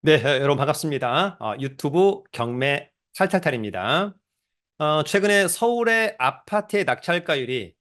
네, 여러분 반갑습니다. 유튜브 경매 탈탈탈입니다. 최근에 서울의 아파트의 낙찰가율이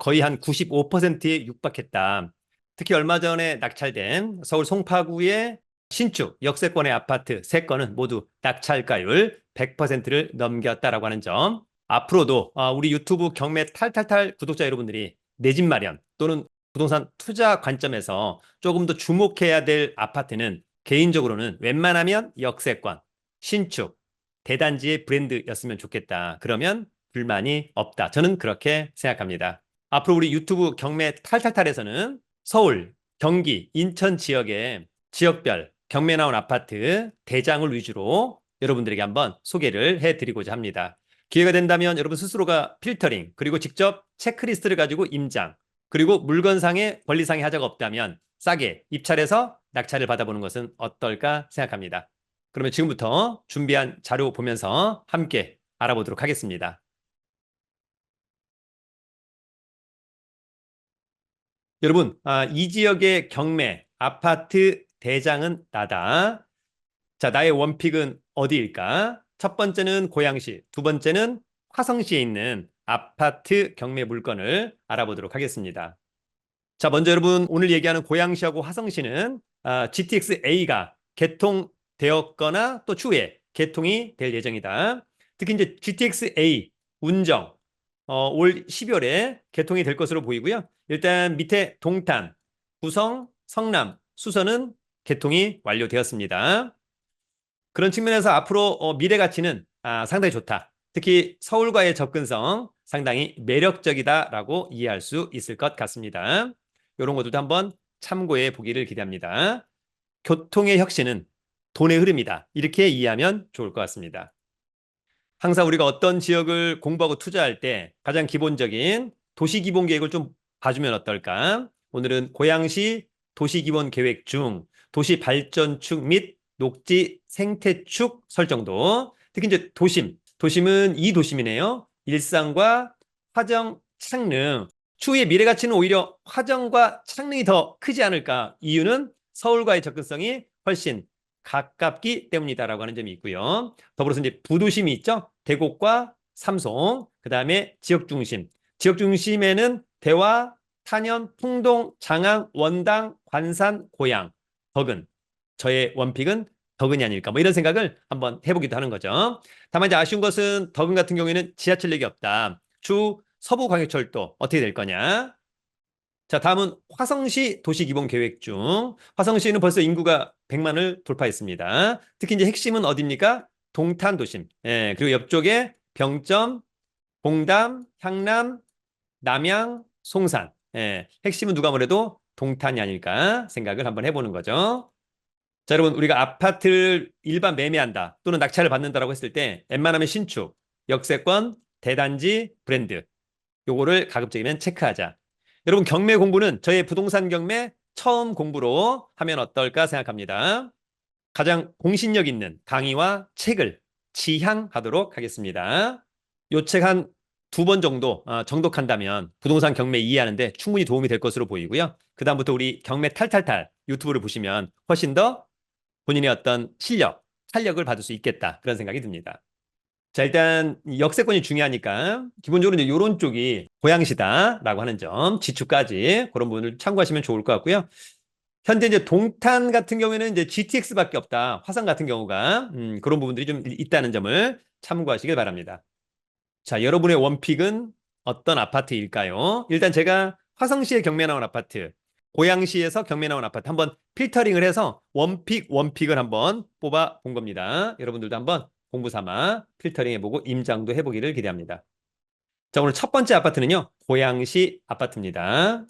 거의 한 95%에 육박했다. 특히 얼마 전에 낙찰된 서울 송파구의 신축 역세권의 아파트 3건은 모두 낙찰가율 100%를 넘겼다라고 하는 점. 앞으로도 우리 유튜브 경매 탈탈탈 구독자 여러분들이 내 집 마련 또는 부동산 투자 관점에서 조금 더 주목해야 될 아파트는 개인적으로는 웬만하면 역세권, 신축, 대단지의 브랜드였으면 좋겠다. 그러면 불만이 없다. 저는 그렇게 생각합니다. 앞으로 우리 유튜브 경매 탈탈탈에서는 서울, 경기, 인천 지역의 지역별 경매 나온 아파트 대장을 위주로 여러분들에게 한번 소개를 해드리고자 합니다. 기회가 된다면 여러분 스스로가 필터링 그리고 직접 체크리스트를 가지고 임장 그리고 물건상의 권리상의 하자가 없다면 싸게 입찰해서 낙찰을 받아보는 것은 어떨까 생각합니다. 그러면 지금부터 준비한 자료 보면서 함께 알아보도록 하겠습니다. 여러분, 이 지역의 경매, 아파트 대장은 나다. 자, 나의 원픽은 어디일까? 첫 번째는 고양시, 두 번째는 화성시에 있는 아파트 경매 물건을 알아보도록 하겠습니다. 자, 먼저 여러분 오늘 얘기하는 고양시하고 화성시는 GTX A가 개통되었거나 또 추후에 개통이 될 예정이다. 특히 이제 GTX A 운정 올 12월에 개통이 될 것으로 보이고요. 일단 밑에 동탄, 구성, 성남, 수서는 개통이 완료되었습니다. 그런 측면에서 앞으로 미래 가치는 상당히 좋다. 특히 서울과의 접근성 상당히 매력적이다라고 이해할 수 있을 것 같습니다. 이런 것들도 한번 참고해 보기를 기대합니다. 교통의 혁신은 돈의 흐름이다. 이렇게 이해하면 좋을 것 같습니다. 항상 우리가 어떤 지역을 공부하고 투자할 때 가장 기본적인 도시기본계획을 좀 봐주면 어떨까? 오늘은 고양시 도시기본계획 중 도시발전축 및 녹지 생태축 설정도 특히 이제 도심은 이 도심이네요. 일산과 화정, 창릉 추후에 미래가치는 오히려 화정과 창릉이 더 크지 않을까? 이유는 서울과의 접근성이 훨씬 가깝기 때문이다라고 하는 점이 있고요. 더불어서 이제 부도심이 있죠. 대곡과 삼송, 그 다음에 지역중심. 지역중심에는 대화, 탄현, 풍동, 장항, 원당, 관산, 고양, 덕은. 저의 원픽은 덕은이 아닐까. 뭐 이런 생각을 한번 해보기도 하는 거죠. 다만 이제 아쉬운 것은 덕은 같은 경우에는 지하철역이 없다. 주 서부광역철도 어떻게 될 거냐? 자, 다음은 화성시 도시기본계획 중 화성시는 벌써 인구가 100만을 돌파했습니다. 특히 이제 핵심은 어디입니까? 동탄 도심. 예, 그리고 옆쪽에 병점, 봉담, 향남, 남양, 송산. 예, 핵심은 누가 뭐래도 동탄이 아닐까 생각을 한번 해보는 거죠. 자, 여러분 우리가 아파트를 일반 매매한다 또는 낙찰을 받는다라고 했을 때 웬만하면 신축, 역세권, 대단지, 브랜드 요거를 가급적이면 체크하자. 여러분 경매 공부는 저의 부동산 경매 처음 공부로 하면 어떨까 생각합니다. 가장 공신력 있는 강의와 책을 지향하도록 하겠습니다. 요 책 한 2번 정도 정독한다면 부동산 경매 이해하는데 충분히 도움이 될 것으로 보이고요. 그 다음부터 우리 경매 탈탈탈 유튜브를 보시면 훨씬 더 본인의 어떤 실력, 탄력을 받을 수 있겠다. 그런 생각이 듭니다. 자, 일단 역세권이 중요하니까 기본적으로 이제 이런 쪽이 고양시다라고 하는 점, 지축까지 그런 부분을 참고하시면 좋을 것 같고요. 현재 이제 동탄 같은 경우에는 이제 GTX밖에 없다. 화성 같은 경우가 그런 부분들이 좀 있다는 점을 참고하시길 바랍니다. 자, 여러분의 원픽은 어떤 아파트일까요? 일단 제가 화성시에 경매 나온 아파트, 고양시에서 경매 나온 아파트 한번 필터링을 해서 원픽을 한번 뽑아 본 겁니다. 여러분들도 한번 공부 삼아 필터링 해보고 임장도 해보기를 기대합니다. 자, 오늘 첫 번째 아파트는요, 고양시 아파트입니다.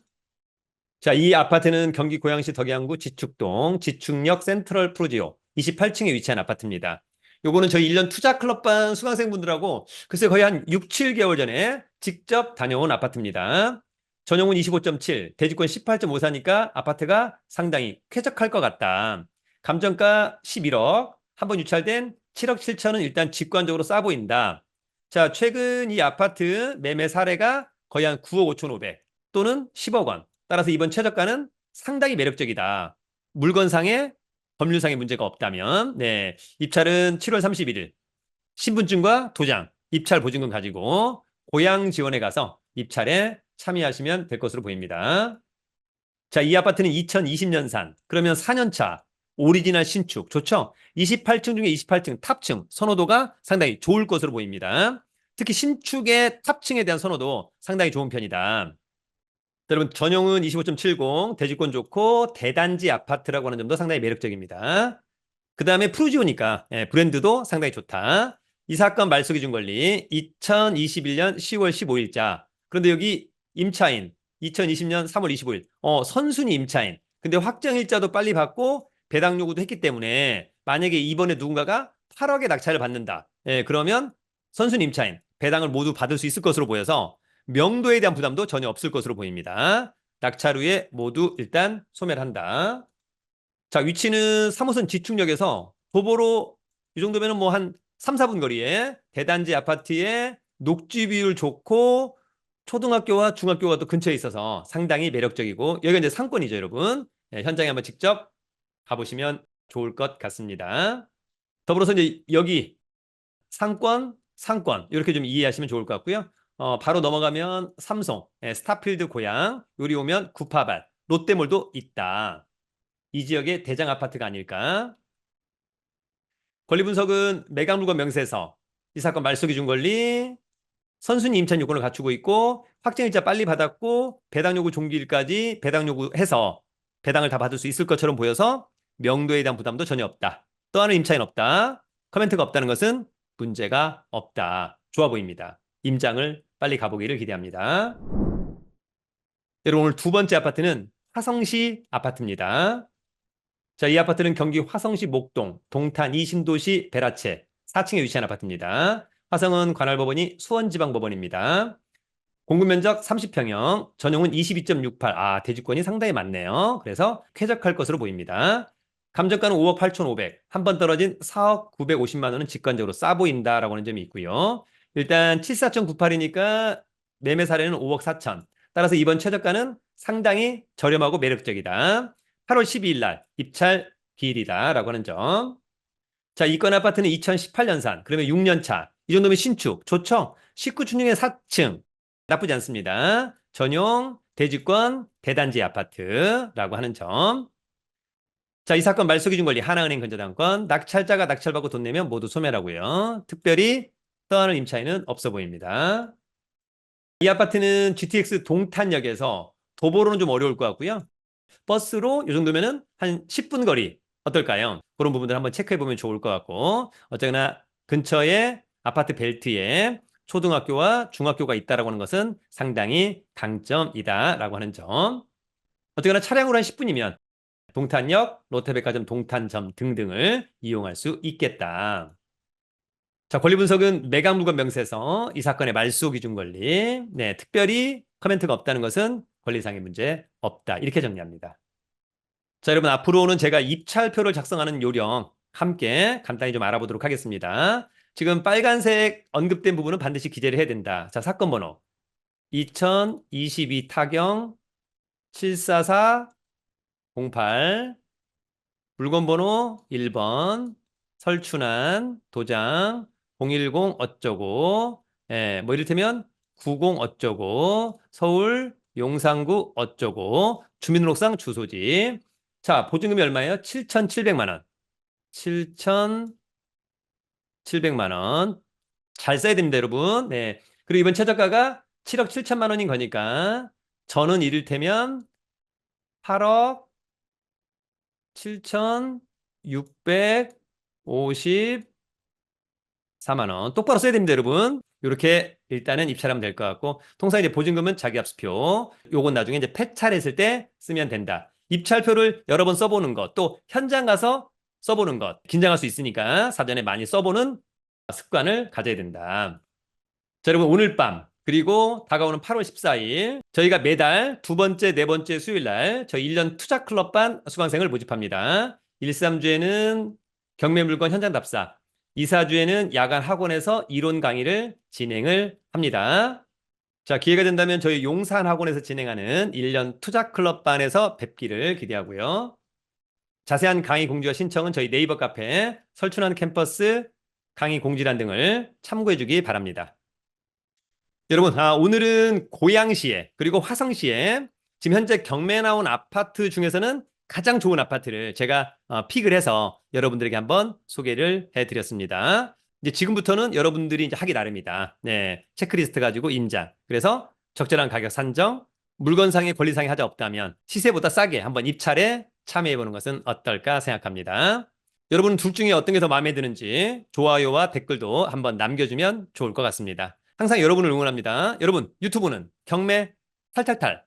자, 이 아파트는 경기 고양시 덕양구 지축동 지축역 센트럴 프루지오 28층에 위치한 아파트입니다. 요거는 저희 1년 투자 클럽반 수강생분들하고 글쎄 거의 한 6, 7개월 전에 직접 다녀온 아파트입니다. 전용은 25.7, 대지권 18.54니까 아파트가 상당히 쾌적할 것 같다. 감정가 11억, 한번 유찰된 7억 7천은 일단 직관적으로 싸 보인다. 자, 최근 이 아파트 매매 사례가 거의 한 9억 5천5백 또는 10억 원. 따라서 이번 최저가는 상당히 매력적이다. 물건상의 법률상의 문제가 없다면. 네. 입찰은 7월 31일. 신분증과 도장, 입찰 보증금 가지고 고향 지원에 가서 입찰에 참여하시면 될 것으로 보입니다. 자, 이 아파트는 2020년산. 그러면 4년차. 오리지널 신축. 좋죠? 28층 중에 28층 탑층 선호도가 상당히 좋을 것으로 보입니다. 특히 신축의 탑층에 대한 선호도 상당히 좋은 편이다. 여러분, 전용은 25.70, 대지권 좋고 대단지 아파트라고 하는 점도 상당히 매력적입니다. 그 다음에 프루지오니까 브랜드도 상당히 좋다. 이 사건 말소기준 권리 2021년 10월 15일자. 그런데 여기 임차인 2020년 3월 25일. 선순위 임차인. 근데 확정일자도 빨리 받고 배당 요구도 했기 때문에 만약에 이번에 누군가가 8억의 낙찰을 받는다. 그러면 선순위 임차인 배당을 모두 받을 수 있을 것으로 보여서 명도에 대한 부담도 전혀 없을 것으로 보입니다. 낙찰 후에 모두 일단 소멸한다. 자, 위치는 3호선 지축역에서 도보로 이 정도면 뭐 한 3, 4분 거리에 대단지 아파트에 녹지 비율 좋고 초등학교와 중학교가 또 근처에 있어서 상당히 매력적이고 여기가 이제 상권이죠, 여러분. 현장에 한번 직접 가보시면 좋을 것 같습니다. 더불어서 이제 여기 상권 이렇게 좀 이해하시면 좋을 것 같고요. 바로 넘어가면 삼성, 스타필드 고양, 요리 오면 구파발, 롯데몰도 있다. 이 지역의 대장 아파트가 아닐까. 권리 분석은 매각물건 명세서, 이 사건 말소기준 권리, 선순위 임차인 요건을 갖추고 있고 확정일자 빨리 받았고 배당 요구 종기일까지 배당 요구해서 배당을 다 받을 수 있을 것처럼 보여서 명도에 대한 부담도 전혀 없다. 또하는 임차인 없다. 커멘트가 없다는 것은 문제가 없다. 좋아 보입니다. 임장을 빨리 가보기를 기대합니다. 여러분, 오늘 두 번째 아파트는 화성시 아파트입니다. 자, 이 아파트는 경기 화성시 목동, 동탄 이신도시 베라체 4층에 위치한 아파트입니다. 화성은 관할법원이 수원지방법원입니다. 공급면적 30평형, 전용은 22.68. 아, 대지권이 상당히 많네요. 그래서 쾌적할 것으로 보입니다. 감정가는 5억 8,500. 한 번 떨어진 4억 950만 원은 직관적으로 싸 보인다라고 하는 점이 있고요. 일단 74.98이니까 매매 사례는 5억 4천. 따라서 이번 최저가는 상당히 저렴하고 매력적이다. 8월 12일 날 입찰 기일이다라고 하는 점. 자, 이 건 아파트는 2018년산. 그러면 6년 차. 이 정도면 신축. 좋죠? 19층 중에 4층. 나쁘지 않습니다. 전용 대지권 대단지 아파트라고 하는 점. 자, 이 사건 말소기준 권리 하나은행 근저당권. 낙찰자가 낙찰받고 돈 내면 모두 소멸하고요. 특별히 떠하는 임차인은 없어 보입니다. 이 아파트는 GTX 동탄역에서 도보로는 좀 어려울 것 같고요. 버스로 이 정도면은 한 10분 거리 어떨까요? 그런 부분들 한번 체크해 보면 좋을 것 같고 어쨌거나 근처에 아파트 벨트에 초등학교와 중학교가 있다라고 하는 것은 상당히 강점이다라고 하는 점. 어쨌거나 차량으로 한 10분이면 동탄역, 롯데백화점 동탄점 등등을 이용할 수 있겠다. 자, 권리 분석은 매각물건 명세서, 이 사건의 말소 기준 권리. 네, 특별히 커멘트가 없다는 것은 권리상의 문제 없다. 이렇게 정리합니다. 자, 여러분, 앞으로는 제가 입찰표를 작성하는 요령 함께 간단히 좀 알아보도록 하겠습니다. 지금 빨간색 언급된 부분은 반드시 기재를 해야 된다. 자, 사건 번호 2022 타경 74408, 물건 번호 1번 설춘한 도장 010 어쩌고, 뭐 이를테면 90 어쩌고, 서울 용산구 어쩌고, 주민등록상 주소지. 자, 보증금이 얼마예요? 7,700만 원. 7,700만 원. 잘 써야 됩니다, 여러분. 네. 그리고 이번 최저가가 7억 7천만 원인 거니까 저는 이를테면 8억 7,654만 원. 똑바로 써야 됩니다, 여러분. 이렇게 일단은 입찰하면 될 것 같고, 통상 이제 보증금은 자기압수표. 요건 나중에 이제 폐찰했을 때 쓰면 된다. 입찰표를 여러 번 써보는 것, 또 현장 가서 써보는 것, 긴장할 수 있으니까 사전에 많이 써보는 습관을 가져야 된다. 자, 여러분, 오늘 밤 그리고 다가오는 8월 14일 저희가 매달 두 번째, 네 번째 수요일 날 저희 1년 투자 클럽반 수강생을 모집합니다. 1, 3주에는 경매 물건 현장 답사, 2, 4주에는 야간 학원에서 이론 강의를 진행을 합니다. 자, 기회가 된다면 저희 용산 학원에서 진행하는 1년 투자 클럽반에서 뵙기를 기대하고요. 자세한 강의 공지와 신청은 저희 네이버 카페 설춘환 캠퍼스 강의 공지란 등을 참고해 주기 바랍니다. 여러분, 오늘은 고양시에 그리고 화성시에 지금 현재 경매에 나온 아파트 중에서는 가장 좋은 아파트를 제가 픽을 해서 여러분들에게 한번 소개를 해드렸습니다. 이제 지금부터는 여러분들이 이제 하기 나름이다. 네, 체크리스트 가지고 인장. 그래서 적절한 가격 산정, 물건상의 권리상의 하자 없다면 시세보다 싸게 한번 입찰에 참여해보는 것은 어떨까 생각합니다. 여러분은 둘 중에 어떤 게 더 마음에 드는지 좋아요와 댓글도 한번 남겨주면 좋을 것 같습니다. 항상 여러분을 응원합니다. 여러분, 유튜브는 경매 탈탈탈